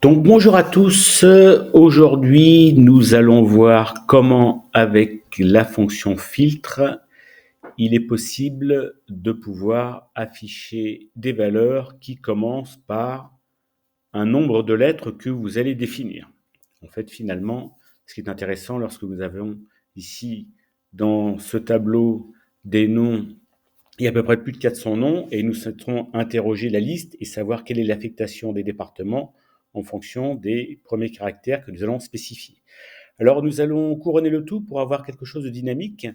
Donc bonjour à tous, aujourd'hui nous allons voir comment avec la fonction filtre, il est possible de pouvoir afficher des valeurs qui commencent par un nombre de lettres que vous allez définir. En fait finalement, ce qui est intéressant lorsque nous avons ici dans ce tableau des noms, il y a à peu près plus de 400 noms et nous souhaiterons interroger la liste et savoir quelle est l'affectation des départements en fonction des premiers caractères que nous allons spécifier. Alors nous allons couronner le tout pour avoir quelque chose de dynamique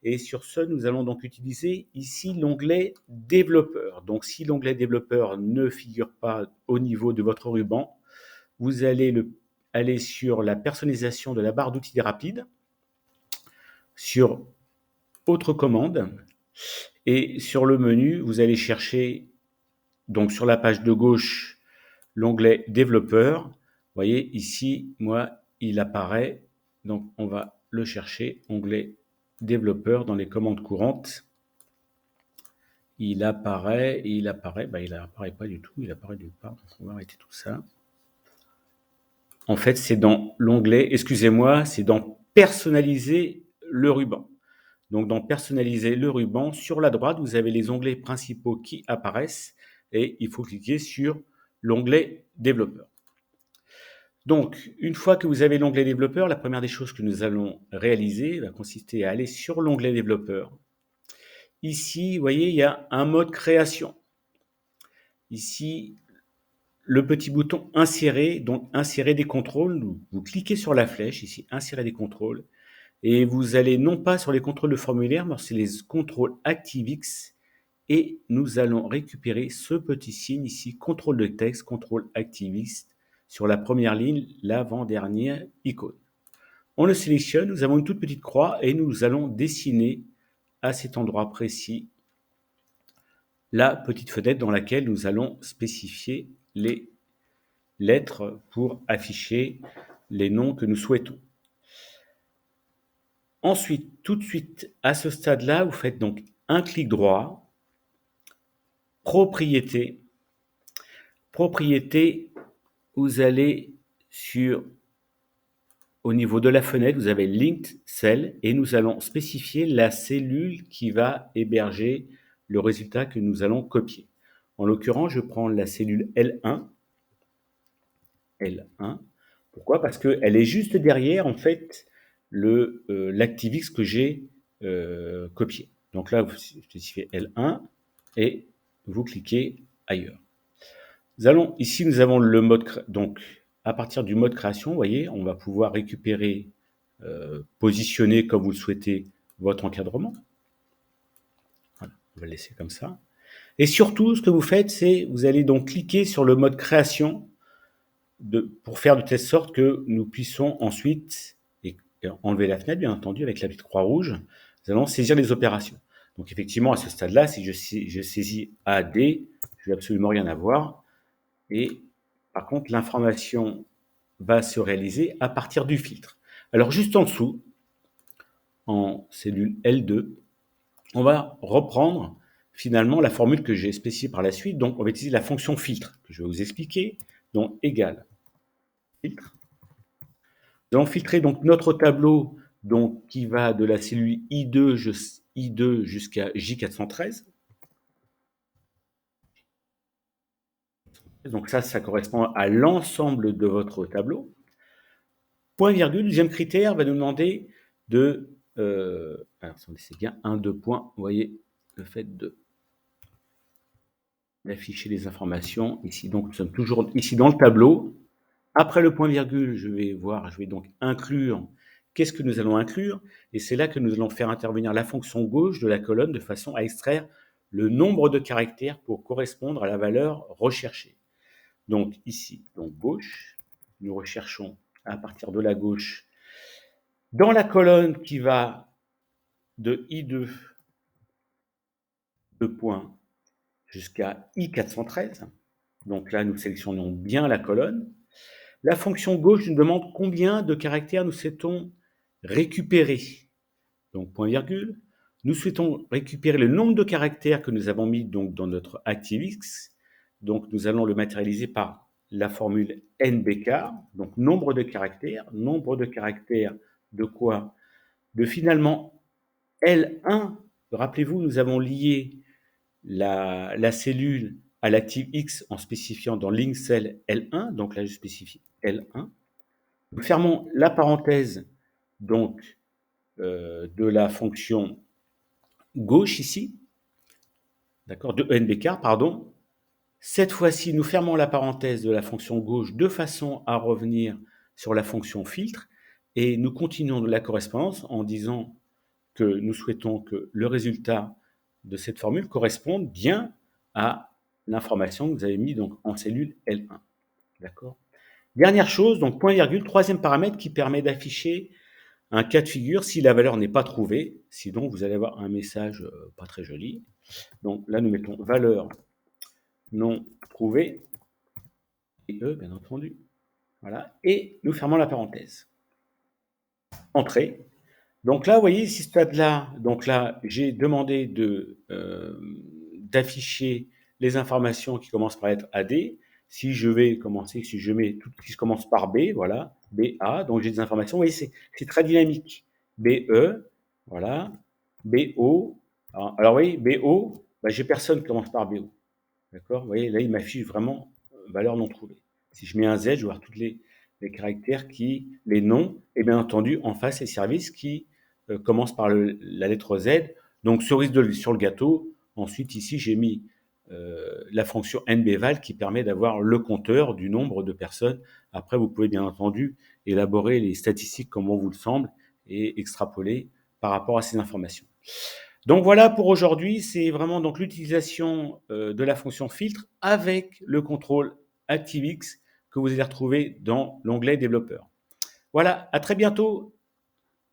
et sur ce, nous allons donc utiliser ici l'onglet développeur. Donc si l'onglet développeur ne figure pas au niveau de votre ruban, vous allez aller sur la personnalisation de la barre d'outils rapides, sur autre commande, et sur le menu, vous allez chercher, donc sur la page de gauche, l'onglet développeur. Vous voyez ici, moi, il apparaît. Donc on va le chercher, onglet développeur dans les commandes courantes. Il apparaît, il apparaît pas du tout, il apparaît nulle part. On va arrêter tout ça. En fait, c'est dans l'onglet, excusez-moi, c'est dans personnaliser le ruban. Donc, dans personnaliser le ruban, sur la droite, vous avez les onglets principaux qui apparaissent et il faut cliquer sur l'onglet développeur. Donc, une fois que vous avez l'onglet développeur, la première des choses que nous allons réaliser va consister à aller sur l'onglet développeur. Ici, vous voyez, il y a un mode création. Ici, le petit bouton insérer, donc insérer des contrôles. Vous cliquez sur la flèche, ici, insérer des contrôles. Et vous allez non pas sur les contrôles de formulaire, mais c'est les contrôles ActiveX. Et nous allons récupérer ce petit signe ici, contrôle de texte, contrôle ActiveX, sur la première ligne, l'avant-dernière icône. On le sélectionne, nous avons une toute petite croix et nous allons dessiner à cet endroit précis la petite fenêtre dans laquelle nous allons spécifier les lettres pour afficher les noms que nous souhaitons. Ensuite, tout de suite, à ce stade-là, vous faites donc un clic droit, propriété. Propriété, vous allez au niveau de la fenêtre, vous avez Linked Cell et nous allons spécifier la cellule qui va héberger le résultat que nous allons copier. En l'occurrence, je prends la cellule L1. L1. Pourquoi? Parce qu'elle est juste derrière, en fait, l'ActiveX que j'ai copié. Donc là, vous spécifiez L1 et vous cliquez ailleurs. Ici, nous avons le mode, donc à partir du mode création, vous voyez, on va pouvoir récupérer, positionner comme vous le souhaitez votre encadrement. Voilà, on va le laisser comme ça. Et surtout, ce que vous faites, c'est vous allez donc cliquer sur le mode création pour faire de telle sorte que nous puissions ensuite enlever la fenêtre, bien entendu, avec la petite croix rouge. Nous allons saisir les opérations. Donc effectivement, à ce stade-là, si je saisis AD, je n'ai absolument rien à voir. Et par contre, l'information va se réaliser à partir du filtre. Alors juste en dessous, en cellule L2, on va reprendre finalement la formule que j'ai spécifiée par la suite. Donc on va utiliser la fonction filtre, que je vais vous expliquer, donc égale filtre. Nous allons filtrer donc notre tableau donc, qui va de la cellule I2 jusqu'à J413. Donc ça correspond à l'ensemble de votre tableau. Point virgule, deuxième critère, va nous demander de... alors, c'est bien 1, 2 points. Vous voyez le fait d'afficher les informations. Ici, donc, nous sommes toujours ici dans le tableau. Après le point virgule, je vais donc inclure. Qu'est-ce que nous allons inclure? Et c'est là que nous allons faire intervenir la fonction gauche de la colonne de façon à extraire le nombre de caractères pour correspondre à la valeur recherchée. Donc ici, donc gauche, nous recherchons à partir de la gauche dans la colonne qui va de I2 points jusqu'à I413. Donc là, nous sélectionnons bien la colonne. La fonction gauche nous demande combien de caractères nous souhaitons récupérer. Donc, point virgule. Nous souhaitons récupérer le nombre de caractères que nous avons mis donc, dans notre ActiveX. Donc, nous allons le matérialiser par la formule NBK, donc nombre de caractères. Nombre de caractères de quoi? De finalement L1. Rappelez-vous, nous avons lié la cellule à l'active X en spécifiant dans link cell L1, donc là je spécifie L1. Nous fermons la parenthèse donc de la fonction gauche ici, d'accord, de NBK, pardon. Cette fois-ci, nous fermons la parenthèse de la fonction gauche de façon à revenir sur la fonction filtre et nous continuons de la correspondance en disant que nous souhaitons que le résultat de cette formule corresponde bien à l'information que vous avez mis donc en cellule L1. D'accord. Dernière chose, donc point virgule, troisième paramètre qui permet d'afficher un cas de figure si la valeur n'est pas trouvée, sinon vous allez avoir un message pas très joli. Donc là, nous mettons valeur non trouvée, et E, bien entendu. Voilà, et nous fermons la parenthèse. Entrée. Donc là, vous voyez, ce stade-là, donc là, j'ai demandé d'afficher les informations qui commencent par lettre AD. Si je vais commencer, si je mets tout ce qui commence par B, voilà, BA, donc j'ai des informations. Vous voyez, c'est très dynamique. BE, voilà, BO. Alors vous voyez, BO, bah, j'ai personne qui commence par BO. D'accord. Vous voyez, là, il m'affiche vraiment valeur non trouvée. Si je mets un Z, je vais voir tous les caractères les noms, et bien entendu, en face, les services qui commencent par la lettre Z. Donc, cerise sur le gâteau. Ensuite, ici, j'ai mis la fonction nbval qui permet d'avoir le compteur du nombre de personnes. Après, vous pouvez bien entendu élaborer les statistiques comme bon vous le semble et extrapoler par rapport à ces informations. Donc voilà pour aujourd'hui, c'est vraiment donc l'utilisation de la fonction filtre avec le contrôle ActiveX que vous allez retrouver dans l'onglet développeur. Voilà, à très bientôt.